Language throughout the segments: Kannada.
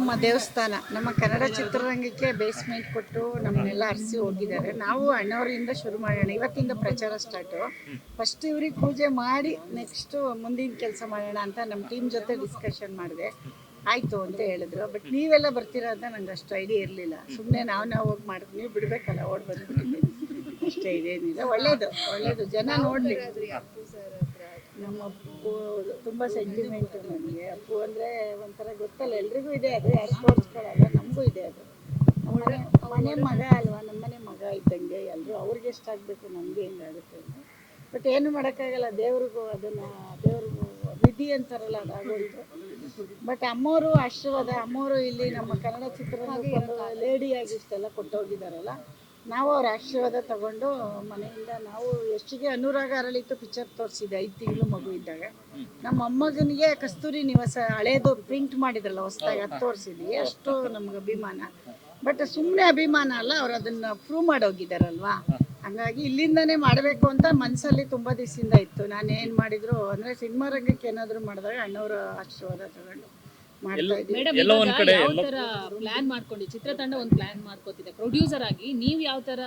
ನಮ್ಮ ದೇವಸ್ಥಾನ, ನಮ್ಮ ಕನ್ನಡ ಚಿತ್ರರಂಗಕ್ಕೆ ಬೇಸ್ಮೆಂಟ್ ಕೊಟ್ಟು ನಮ್ಮನ್ನೆಲ್ಲ ಅರಸಿ ಹೋಗಿದ್ದಾರೆ. ನಾವು ಅಣ್ಣವರಿಂದ ಶುರು ಮಾಡೋಣ, ಇವತ್ತಿಂದ ಪ್ರಚಾರ ಸ್ಟಾರ್ಟು. ಫಸ್ಟ್ ಇವ್ರಿಗೆ ಪೂಜೆ ಮಾಡಿ ನೆಕ್ಸ್ಟು ಮುಂದಿನ ಕೆಲಸ ಮಾಡೋಣ ಅಂತ ನಮ್ಮ ಟೀಮ್ ಜೊತೆ ಡಿಸ್ಕಷನ್ ಮಾಡಿದೆ. ಆಯಿತು ಅಂತ ಹೇಳಿದ್ರು. ಬಟ್ ನೀವೆಲ್ಲ ಬರ್ತೀರಾ ಅಂತ ನಂಗೆ ಅಷ್ಟು ಐಡಿಯಾ ಇರಲಿಲ್ಲ. ಸುಮ್ಮನೆ ನಾವು ಹೋಗಿ ಮಾಡಿದ್ವಿ, ನೀವು ಬಿಡಬೇಕಲ್ಲ, ಓಡ್ ಬಂದ್ಬಿಟ್ಟಿದ್ವಿ ಅಷ್ಟೇ. ಇದೇನಿಲ್ಲ, ಒಳ್ಳೇದು ಜನ ನೋಡಲಿ. ನಮ್ಮ ಅಪ್ಪು ತುಂಬ ಸೆಂಟಿಮೆಂಟು ನನಗೆ. ಅಪ್ಪು ಅಂದರೆ ಒಂಥರ ಗೊತ್ತಲ್ಲ, ಎಲ್ರಿಗೂ ಇದೆ ಅದು, ಯಾರು ತೋರಿಸ್ಕೊಳ್ಳಲ್ಲ. ನಮಗೂ ಇದೆ ಅದು. ಮನೆ ಮಗ ಅಲ್ವಾ, ನಮ್ಮನೆ ಮಗ ಇದ್ದಂಗೆ ಎಲ್ಲರೂ. ಅವ್ರಿಗೆ ಎಷ್ಟಾಗಬೇಕು, ನಮಗೆ ಹೆಂಗಾಗುತ್ತೆ ಅಂತ. ಬಟ್ ಏನು ಮಾಡೋಕ್ಕಾಗಲ್ಲ, ದೇವ್ರಿಗೂ ಅದನ್ನು, ದೇವ್ರಿಗೂ ವಿಧಿ ಅಂತಾರಲ್ಲ, ಅದಾಗೋಯ್ತು. ಬಟ್ ಅಮ್ಮವರು ಆಶೀರ್ವಾದ, ಅಮ್ಮವರು ಇಲ್ಲಿ ನಮ್ಮ ಕನ್ನಡ ಚಿತ್ರರಂಗಕ್ಕೆ ಲೇಡಿಯಾಗಿ ಇಷ್ಟೆಲ್ಲ ಕೊಟ್ಟೋಗಿದ್ದಾರಲ್ಲ, ನಾವು ಅವ್ರ ಆಶೀರ್ವಾದ ತಗೊಂಡು ಮನೆಯಿಂದ ನಾವು ಎಷ್ಟಿಗೆ ಅನುರಾಗ ಅರಳಿತು ಪಿಕ್ಚರ್ ತೋರಿಸಿದೆ 5 ತಿಂಗಳು ಮಗು ಇದ್ದಾಗ. ನಮ್ಮ ಮೊಮ್ಮಗನಿಗೆ ಕಸ್ತೂರಿ ನಿವಾಸ ಹಳೇದು ಪ್ರಿಂಟ್ ಮಾಡಿದ್ರಲ್ಲ ಹೊಸದಾಗಿ, ಅದು ತೋರಿಸಿದ್ವಿ. ಅಷ್ಟು ನಮ್ಗೆ ಅಭಿಮಾನ. ಬಟ್ ಸುಮ್ಮನೆ ಅಭಿಮಾನ ಅಲ್ಲ, ಅವ್ರು ಅದನ್ನು ಪ್ರೂವ್ ಮಾಡೋಗಿದ್ದಾರಲ್ವಾ. ಹಂಗಾಗಿ ಇಲ್ಲಿಂದನೇ ಮಾಡಬೇಕು ಅಂತ ಮನಸ್ಸಲ್ಲಿ ತುಂಬ ದಿವಸದಿಂದ ಇತ್ತು. ನಾನು ಏನು ಮಾಡಿದ್ರು ಅಂದರೆ ಸಿನಿಮಾ ರಂಗಕ್ಕೆ ಏನಾದರೂ ಮಾಡಿದಾಗ ಅಣ್ಣವರ ಆಶೀರ್ವಾದ ತಗೊಂಡು ಪ್ಲಾನ್ ಮಾಡ್ಕೊಂಡು ಚಿತ್ರತಂಡ ಒಂದು ಪ್ಲಾನ್ ಮಾಡ್ಕೋತಿದೆ. ಪ್ರೊಡ್ಯೂಸರ್ ಆಗಿ ನೀವು ಯಾವ ತರ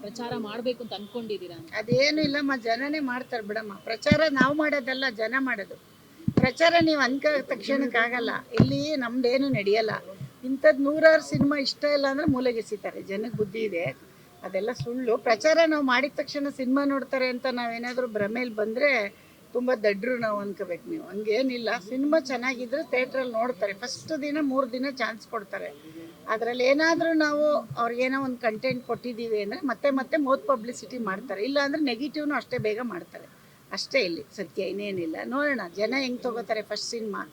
ಪ್ರಚಾರ ಮಾಡ್ಬೇಕು ಅಂತ ಅನ್ಕೊಂಡಿದ್ದೀರಾ? ಅದೇನು ಇಲ್ಲಮ್ಮ, ಜನನೇ ಮಾಡ್ತಾರೆ ಬಿಡಮ್ಮ. ಪ್ರಚಾರ ನಾವು ಮಾಡೋದಲ್ಲ, ಜನ ಮಾಡೋದು. ಪ್ರಚಾರ ನೀವು ಅನ್ಕ ತಕ್ಷಣಕ್ಕಾಗಲ್ಲ. ಇಲ್ಲಿ ನಮ್ದೇನು ನಡೆಯಲ್ಲ. ಇಂಥದ್ದು 100 ಸಿನಿಮಾ ಇಷ್ಟ ಇಲ್ಲ ಅಂದ್ರೆ ಮೂಲೆಗೆಸಿತಾರೆ. ಜನಕ್ಕೆ ಬುದ್ಧಿ ಇದೆ, ಅದೆಲ್ಲ ಸುಳ್ಳು. ಪ್ರಚಾರ ನಾವು ಮಾಡಿದ ತಕ್ಷಣ ಸಿನಿಮಾ ನೋಡ್ತಾರೆ ಅಂತ ನಾವೇನಾದರೂ ಭ್ರಮೇಲಿ ಬಂದರೆ ತುಂಬ ದಡ್ರು ನಾವು ಅನ್ಕೋಬೇಕು. ನೀವು ಹಂಗೇನಿಲ್ಲ. ಸಿನಿಮಾ ಚೆನ್ನಾಗಿದ್ರೆ ಥಿಯೇಟ್ರಲ್ಲಿ ನೋಡ್ತಾರೆ. ಫಸ್ಟ್ ದಿನ 3 ದಿನ ಚಾನ್ಸ್ ಕೊಡ್ತಾರೆ. ಅದರಲ್ಲಿ ಏನಾದರೂ ನಾವು ಅವ್ರಿಗೇನೋ ಒಂದು ಕಂಟೆಂಟ್ ಕೊಟ್ಟಿದ್ದೀವಿ ಅಂದರೆ ಮತ್ತೆ ಮೌತ್ ಪಬ್ಲಿಸಿಟಿ ಮಾಡ್ತಾರೆ. ಇಲ್ಲ ಅಂದರೆ ನೆಗೆಟಿವ್ನು ಅಷ್ಟೇ ಬೇಗ ಮಾಡ್ತಾರೆ. ಅಷ್ಟೇ ಇಲ್ಲಿ ಸತ್ಯ, ಇನ್ನೇನಿಲ್ಲ. ನೋಡೋಣ ಜನ ಹೆಂಗೆ ತೊಗೋತಾರೆ. ಫಸ್ಟ್ ಸಿನಿಮಾ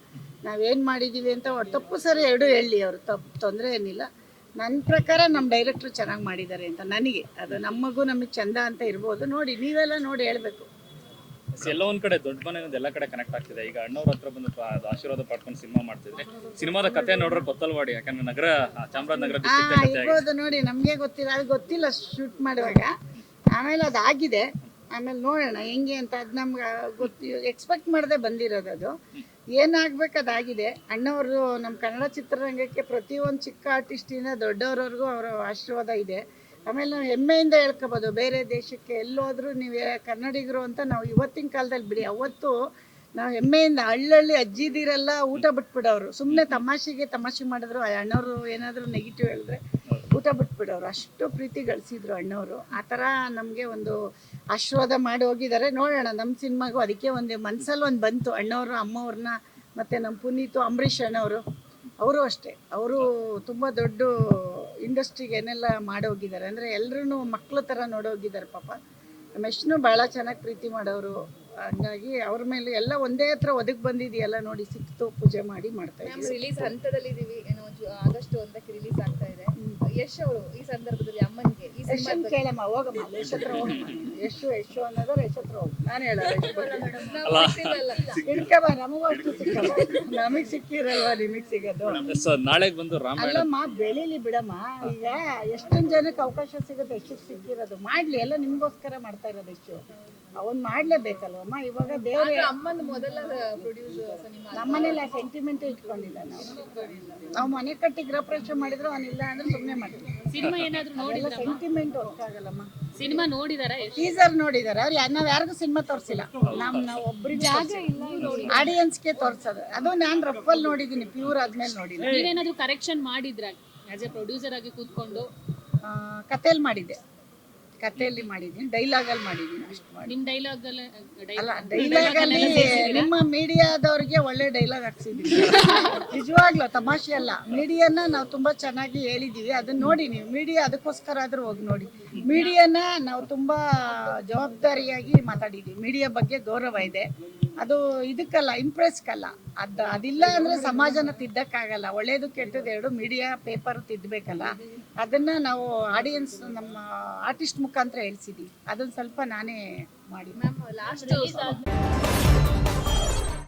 ನಾವೇನು ಮಾಡಿದ್ದೀವಿ ಅಂತ ತಪ್ಪು ಸರಿ ಎರಡೂ ಹೇಳಿ, ಅವರು ತೊಂದರೆ ಏನಿಲ್ಲ. ನನ್ನ ಪ್ರಕಾರ ನಮ್ಮ ಡೈರೆಕ್ಟ್ರು ಚೆನ್ನಾಗಿ ಮಾಡಿದ್ದಾರೆ ಅಂತ ನನಗೆ. ಅದು ನಮಗೂ ನಮಗೆ ಚಂದ ಅಂತ ಇರ್ಬೋದು. ನೋಡಿ, ನೀವೆಲ್ಲ ನೋಡಿ ಹೇಳಬೇಕು. ಎಲ್ಲ ಒಂದ್ ಕಡೆ ದೊಡ್ಡ ಮನೆ ಎಲ್ಲ ಕಡೆ ಕನೆಕ್ಟ್ ಆಗ್ತಿದೆ. ಈಗ ಅಣ್ಣವ್ರ ಹತ್ರ ಬಂದು ಆಶೀರ್ವಾದ ಪಡ್ಕೊಂಡು ಸಿನಿಮಾ ಮಾಡ್ತಿದ್ರೆ, ಸಿನಿಮಾದ ಕತೆ ನೋಡ್ರೆ ಕೊತ್ತಲ್ವಾಡಿ, ಯಾಕಂದ್ರೆ ನಗರ ಚಾಮರಾಜನಗರ ಇರ್ಬೋದು. ನೋಡಿ, ನಮಗೆ ಗೊತ್ತಿಲ್ಲ, ಅದು ಗೊತ್ತಿಲ್ಲ ಶೂಟ್ ಮಾಡುವಾಗ. ಆಮೇಲೆ ಅದಾಗಿದೆ, ಆಮೇಲೆ ನೋಡೋಣ ಹೆಂಗೆ ಅಂತ. ಅದು ನಮ್ಗೆ ಎಕ್ಸ್ಪೆಕ್ಟ್ ಮಾಡದೆ ಬಂದಿರೋದು. ಅದು ಏನಾಗ್ಬೇಕು ಅದಾಗಿದೆ. ಅಣ್ಣವರು ನಮ್ಮ ಕನ್ನಡ ಚಿತ್ರರಂಗಕ್ಕೆ ಪ್ರತಿಯೊಂದು ಚಿಕ್ಕ ಆರ್ಟಿಸ್ಟಿಂದ ದೊಡ್ಡವ್ರವ್ರಿಗೂ ಅವರ ಆಶೀರ್ವಾದ ಇದೆ. ಆಮೇಲೆ ನಾವು ಹೆಮ್ಮೆಯಿಂದ ಹೇಳ್ಕೊಬೋದು. ಬೇರೆ ದೇಶಕ್ಕೆ ಎಲ್ಲೋದ್ರೂ ನೀವು ಕನ್ನಡಿಗರು ಅಂತ ನಾವು ಇವತ್ತಿನ ಕಾಲದಲ್ಲಿ ಬಿಡಿ, ಅವತ್ತು ನಾವು ಹೆಮ್ಮೆಯಿಂದ ಹಳ್ಳಿ ಅಜ್ಜಿದಿರೆಲ್ಲ ಊಟ ಬಿಟ್ಬಿಡೋರು. ಸುಮ್ಮನೆ ತಮಾಷೆ ಮಾಡಿದ್ರು. ಅಣ್ಣವರು ಏನಾದರೂ ನೆಗೆಟಿವ್ ಹೇಳಿದ್ರೆ ಊಟ ಬಿಟ್ಬಿಡೋರು. ಅಷ್ಟು ಪ್ರೀತಿ ಗಳಿಸಿದ್ರು ಅಣ್ಣವರು. ಆ ಥರ ನಮಗೆ ಒಂದು ಆಶೀರ್ವಾದ ಮಾಡಿ ಹೋಗಿದ್ದಾರೆ. ನೋಡೋಣ ನಮ್ಮ ಸಿನಿಮಾಗೂ ಅದಕ್ಕೆ ಒಂದು ಮನಸ್ಸಲ್ಲಿ ಒಂದು ಬಂತು. ಅಣ್ಣವರು ಅಮ್ಮವ್ರನ್ನ ಮತ್ತು ನಮ್ಮ ಪುನೀತು, ಅಂಬರೀಷ್ ಅಣ್ಣವರು, ಅವರು ಅಷ್ಟೇ. ಅವರು ತುಂಬ ದೊಡ್ಡ ಇಂಡಸ್ಟ್ರಿಗೆ ಏನೆಲ್ಲ ಮಾಡೋಗಿದ್ದಾರೆ ಅಂದರೆ ಎಲ್ಲರೂ ಮಕ್ಕಳ ಥರ ನೋಡೋಗಿದ್ದಾರೆ. ಪಾಪ ನಮ್ಮ ಎಷ್ಟೂ ಭಾಳ ಚೆನ್ನಾಗಿ ಪ್ರೀತಿ ಮಾಡೋರು. ಹಂಗಾಗಿ ಅವ್ರ ಮೇಲೆ ಎಲ್ಲ ಒಂದೇ ಹತ್ರ ಒದಗಿ ಬಂದಿದೆಯಲ್ಲ, ನೋಡಿ ಸಿಕ್ತು, ಪೂಜೆ ಮಾಡಿ ಮಾಡ್ತಾ ಇದ್ದೀವಿ. ರಿಲೀಸ್ ಹಂತದಲ್ಲಿ ಇದೀವಿ, ಏನೋ ಆಗಸ್ಟ್ 1ಕ್ಕೆ ರಿಲೀಸ್ ಆಗ್ತಾ ಇದೆ. ಯಶ್ ಅವರು ಈ ಸಂದರ್ಭದಲ್ಲಿ ಅಮ್ಮನಿಗೆ ಈ ಯಶನ್ ಕೇಳಮ್ಮ, ಹೋಗಮ್ಮ, ಯಶ್ ಹತ್ರ ಹೋಗಮ್ಮ. ಯಶು ಅನ್ನೋದ್ರ ಯಶ್ ಹತ್ರ ಹೋಗಿ ನಾನು ಹೇಳೋದು. ಹಿಡ್ಕಬ, ನಮಗೂ ಅಷ್ಟು ಸಿಕ್ಕಲ್ಲ. ನಮಗೆ ಸಿಕ್ಕಿರಲ್ವಾ ನಿಮಗೆ ಸಿಗೋದು? ನಾಳೆ ಬಂದು ಅಲ್ಲಮ್ಮ, ಬೆಳೀಲಿ ಬಿಡಮ್ಮ. ಈಗ ಎಷ್ಟೊಂದು ಜನಕ್ಕೆ ಅವಕಾಶ ಸಿಗುತ್ತೆ. ಎಷ್ಟು ಸಿಕ್ಕಿರೋದು ಮಾಡಲಿ, ಎಲ್ಲ ನಿಮಗೋಸ್ಕರ ಮಾಡ್ತಾ ಇರೋದು. ಎಷ್ಟು ಅವನ್ ಮಾಡ್ಲೇಬೇಕಲ್ವಮ್ಮ. ಇವಾಗ ದೇವ್ರ ಅಮ್ಮನ ಮೊದಲ ಪ್ರೊಡ್ಯೂಸರ್ ನಮ್ಮನೇಲಿ ಸೆಂಟಿಮೆಂಟ್ ಇಟ್ಕೊಂಡಿಲ್ಲ. ನಾವು ಮನೆ ಕಟ್ಟಿ ಗೃಹಪ್ರವೇಶ ಮಾಡಿದ್ರು ಅವನಿಲ್ಲ ಅಂದ್ರೆ ಸುಮ್ಮನೆ ಮಾಡ್ತೀವಿ. ಸಿನಿಮಾ ಏನಾದ್ರು ನೋಡಿದ್ರೆ ಸೆಂಟಿಮೆಂಟ್ ವರ್ಕ್ ಆಗಲ್ಲಮ್ಮ. ಸಿನಿಮಾ ನೋಡಿದಾರ, ಟೀಸರ್ ನೋಡಿದಾರೆ. ನಾವ್ ಯಾರಿಗೂ ಸಿನಿಮಾ ತೋರಿಸಿಲ್ಲ. ನಾವು ಒಬ್ರಿಗೆ ಆಡಿಯನ್ಸ್ಗೆ ತೋರ್ಸೋದು. ಅದು ನಾನು ರಫಲ್ಲಿ ನೋಡಿದ್ದೀನಿ, ಪ್ಯೂರ್ ಆದ್ಮೇಲೆ ನೋಡಿಲ್ಲ. ನೀವೇನಾದ್ರು ಕರೆಕ್ಷನ್ ಮಾಡಿದ್ರ ಆಸ್ ಎ ಪ್ರೊಡ್ಯೂಸರ್ ಆಗಿ ಕೂತ್ಕೊಂಡು? ಕಥೆಯಲ್ಲಿ ಮಾಡಿದ್ದೆ, ಕಥೆಯಲ್ಲಿ ಮಾಡಿದ್ದೀನಿ, ಡೈಲಾಗಲ್ಲಿ ಮಾಡಿದ್ದೀನಿ. ಅಷ್ಟು ಮಾಡಿ. ನಿಮ್ಮ ಡೈಲಾಗ್ ಅಲ್ಲ, ಡೈಲಾಗಲ್ಲಿ ನಿಮ್ಮ ಮೀಡಿಯಾದವ್ರಿಗೆ ಒಳ್ಳೆ ಡೈಲಾಗ್ ಹಾಕ್ಸಿದ್ದೀವಿ. ನಿಜವಾಗ್ಲೂ ತಮಾಷೆ ಅಲ್ಲ. ಮೀಡಿಯಾನ ನಾವು ತುಂಬ ಚೆನ್ನಾಗಿ ಹೇಳಿದ್ದೀವಿ. ಅದನ್ನ ನೋಡಿ ನೀವು. ಮೀಡಿಯಾ ಅದಕ್ಕೋಸ್ಕರ ಆದರೂ ಹೋಗಿ ನೋಡಿ. ಮೀಡಿಯಾನ ನಾವು ತುಂಬ ಜವಾಬ್ದಾರಿಯಾಗಿ ಮಾತಾಡಿದ್ದೀವಿ. ಮೀಡಿಯಾ ಬಗ್ಗೆ ಗೌರವ ಇದೆ. ಅದು ಇದಕ್ಕಲ್ಲ, ಇಂಪ್ರೆಸ್ಗಲ್ಲ. ಅದಿಲ್ಲ ಅಂದರೆ ಸಮಾಜನ ತಿದ್ದಕ್ಕಾಗಲ್ಲ. ಒಳ್ಳೇದು ಕೆಟ್ಟದ್ದು ಎರಡು ಮೀಡಿಯಾ ಪೇಪರ್ ತಿದ್ದಬೇಕಲ್ಲ. ಅದನ್ನು ನಾವು ಆಡಿಯನ್ಸ್, ನಮ್ಮ ಆರ್ಟಿಸ್ಟ್ ಮುಖಾಂತರ ಹೇಳ್ಸಿದ್ದೀವಿ. ಅದನ್ನು ಸ್ವಲ್ಪ ನಾನೇ ಮಾಡಿ ಮ್ಯಾಮ್ ಲಾಸ್ಟ್